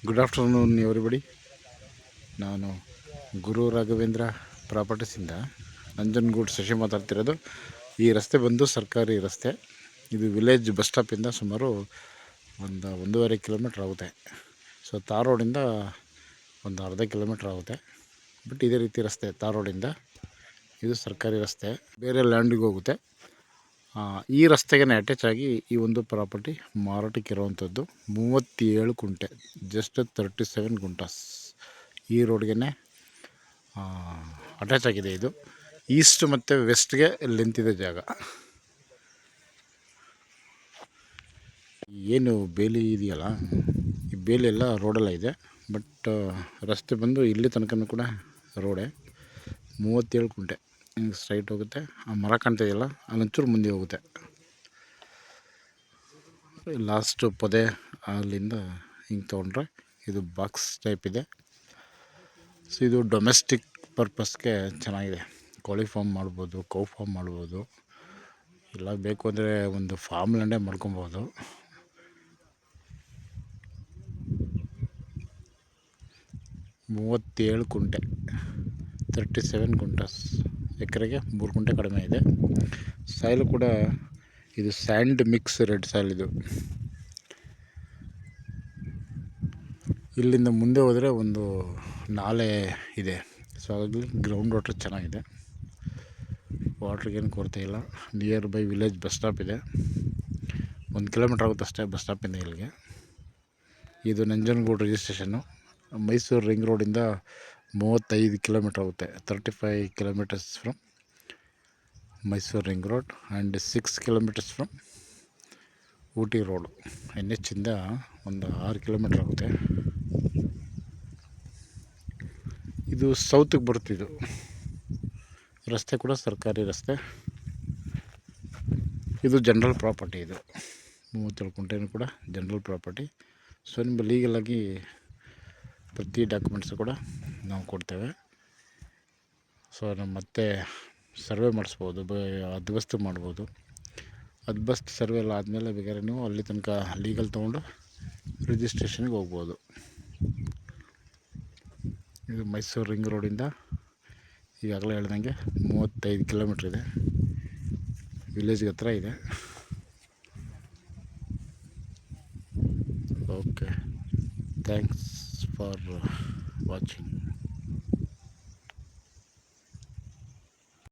Good afternoon everybody. ನಾನು ಗುರು ರಾಘವೇಂದ್ರ ಪ್ರಾಪರ್ಟೀಸಿಂದ ನಂಜನಗೂಡು ಶಶಿ ಮಾತಾಡ್ತಿರೋದು. ಈ ರಸ್ತೆ ಬಂದು ಸರ್ಕಾರಿ ರಸ್ತೆ. ಇದು ವಿಲೇಜ್ ಬಸ್ ಸ್ಟಾಪಿಂದ ಸುಮಾರು 1.5 ಕಿಲೋಮೀಟ್ರ್ ಆಗುತ್ತೆ. ಸೊ ತಾರ್ ರೋಡಿಂದ ಒಂದು ಅರ್ಧ ಕಿಲೋಮೀಟ್ರ್ ಆಗುತ್ತೆ. ಬಟ್ ಇದೇ ರೀತಿ ರಸ್ತೆ ತಾರ್ ರೋಡಿಂದ ಇದು ಸರ್ಕಾರಿ ರಸ್ತೆ, ಬೇರೆ ಲ್ಯಾಂಡಿಗೆ ಹೋಗುತ್ತೆ. ಈ ರಸ್ತೆಗೆ ಅಟ್ಯಾಚ್ ಆಗಿ ಈ ಒಂದು ಪ್ರಾಪರ್ಟಿ ಮಾರಾಟಕ್ಕೆ ಇರುವಂಥದ್ದು. 37 ಕುಂಟೆ, ಜಸ್ಟ್ 37 ಗುಂಟಾಸ್ ಈ ರೋಡ್ಗೆ ಅಟ್ಯಾಚ್ ಆಗಿದೆ. ಇದು ಈಸ್ಟ್ ಮತ್ತು ವೆಸ್ಟ್ಗೆ ಲೆಂತಿದೆ ಜಾಗ. ಏನು ಬೇಲಿ ಇದೆಯಲ್ಲ, ಈ ಬೇಲಿ ಎಲ್ಲ ರೋಡೆಲ್ಲ ಇದೆ. ಬಟ್ ರಸ್ತೆ ಬಂದು ಇಲ್ಲಿ ತನಕ ಕೂಡ ರೋಡೆ. 37 ಕುಂಟೆ ಹಿಂಗೆ ಸ್ಟ್ರೈಟ್ ಹೋಗುತ್ತೆ. ಆ ಮರ ಕಾಣ್ತಾ ಇದೆಯಲ್ಲ, ಅಲ್ಲೊಂಚೂರು ಮುಂದೆ ಹೋಗುತ್ತೆ. ಲಾಸ್ಟ್ ಪೊದೆ ಅಲ್ಲಿಂದ ಹಿಂಗೆ ತೊಗೊಂಡ್ರೆ ಇದು ಬಾಕ್ಸ್ ಟೈಪ್ ಇದೆ. ಸೊ ಇದು ಡೊಮೆಸ್ಟಿಕ್ ಪರ್ಪಸ್ಗೆ ಚೆನ್ನಾಗಿದೆ. ಕೋಳಿ ಫಾರ್ಮ್ ಮಾಡ್ಬೋದು, ಕೌ ಫಾರ್ಮ್ ಮಾಡ್ಬೋದು, ಇಲ್ಲ ಬೇಕು ಅಂದರೆ ಒಂದು ಫಾರ್ಮ್ ಲ್ಯಾಂಡೇ ಮಾಡ್ಕೊಬೋದು. ಮೂವತ್ತೇಳು ಕುಂಟೆ, 37 ಗುಂಟಾಸ್. ಎಕರೆಗೆ 3 ಕುಂಟೆ ಕಡಿಮೆ ಇದೆ. ಸಾಯಿಲ್ ಕೂಡ ಇದು ಸ್ಯಾಂಡ್ ಮಿಕ್ಸ್ ರೆಡ್ ಸಾಯಿಲ್. ಇದು ಇಲ್ಲಿಂದ ಮುಂದೆ ಹೋದರೆ ಒಂದು ನಾಲೆ ಇದೆ. ಸೊ ಹಾಗಾಗಿ ಗ್ರೌಂಡ್ ವಾಟರ್ ಚೆನ್ನಾಗಿದೆ, ವಾಟ್ರಿಗೇನು ಕೊರತೆ ಇಲ್ಲ. Near by village bus stop ಇದೆ. 1 ಕಿಲೋಮೀಟ್ರ್ ಆಗುತ್ತೆ ಅಷ್ಟೇ ಬಸ್ ಸ್ಟಾಪಿಂದ ಇಲ್ಲಿಗೆ. ಇದು ನಂಜನಗೂಡು ರಿಜಿಸ್ಟ್ರೇಷನ್ನು. ಮೈಸೂರು ರಿಂಗ್ ರೋಡಿಂದ 35 ಕಿಲೋಮೀಟ್ರ್ ಆಗುತ್ತೆ. 35 kilometres from Mysuru ring road and 6 kilometres from Ooty road. NH ಇಂದ ಒಂದು 6 ಕಿಲೋಮೀಟ್ರ್ ಆಗುತ್ತೆ. ಇದು ಸೌತಿಗೆ ಬರುತ್ತಿದ್ದು ರಸ್ತೆ ಕೂಡ ಸರ್ಕಾರಿ ರಸ್ತೆ. ಇದು ಜನರಲ್ ಪ್ರಾಪರ್ಟಿ. ಇದು 37 ಕುಂಟೆನೂ ಕೂಡ ಜನರಲ್ ಪ್ರಾಪರ್ಟಿ. ಸೊ ನಿಮ್ಮ ಲೀಗಲಾಗಿ ಪ್ರತಿ ಡಾಕ್ಯುಮೆಂಟ್ಸು ಕೂಡ ನಾವು ಕೊಡ್ತೇವೆ. ಸೊ ನಮ್ಮ ಮತ್ತೆ ಸರ್ವೆ ಮಾಡಿಸ್ಬೋದು, ಹದ್ಬಸ್ತು ಮಾಡ್ಬೋದು. ಹದ್ಬಸ್ತು ಸರ್ವೆ ಎಲ್ಲ ಆದಮೇಲೆ ಬೇಕಾದ್ರೆ ನೀವು ಅಲ್ಲಿ ತನಕ ಲೀಗಲ್ ತೊಗೊಂಡು ರಿಜಿಸ್ಟ್ರೇಷನ್ಗೆ ಹೋಗ್ಬೋದು. ಇದು ಮೈಸೂರು ರಿಂಗ್ ರೋಡಿಂದ ಈಗಾಗಲೇ ಹೇಳ್ದಂಗೆ 35 ಕಿಲೋಮೀಟ್ರ್ ಇದೆ. ವಿಲೇಜ್ಗೆ ಹತ್ರ ಇದೆ. Okay, thanks for watching.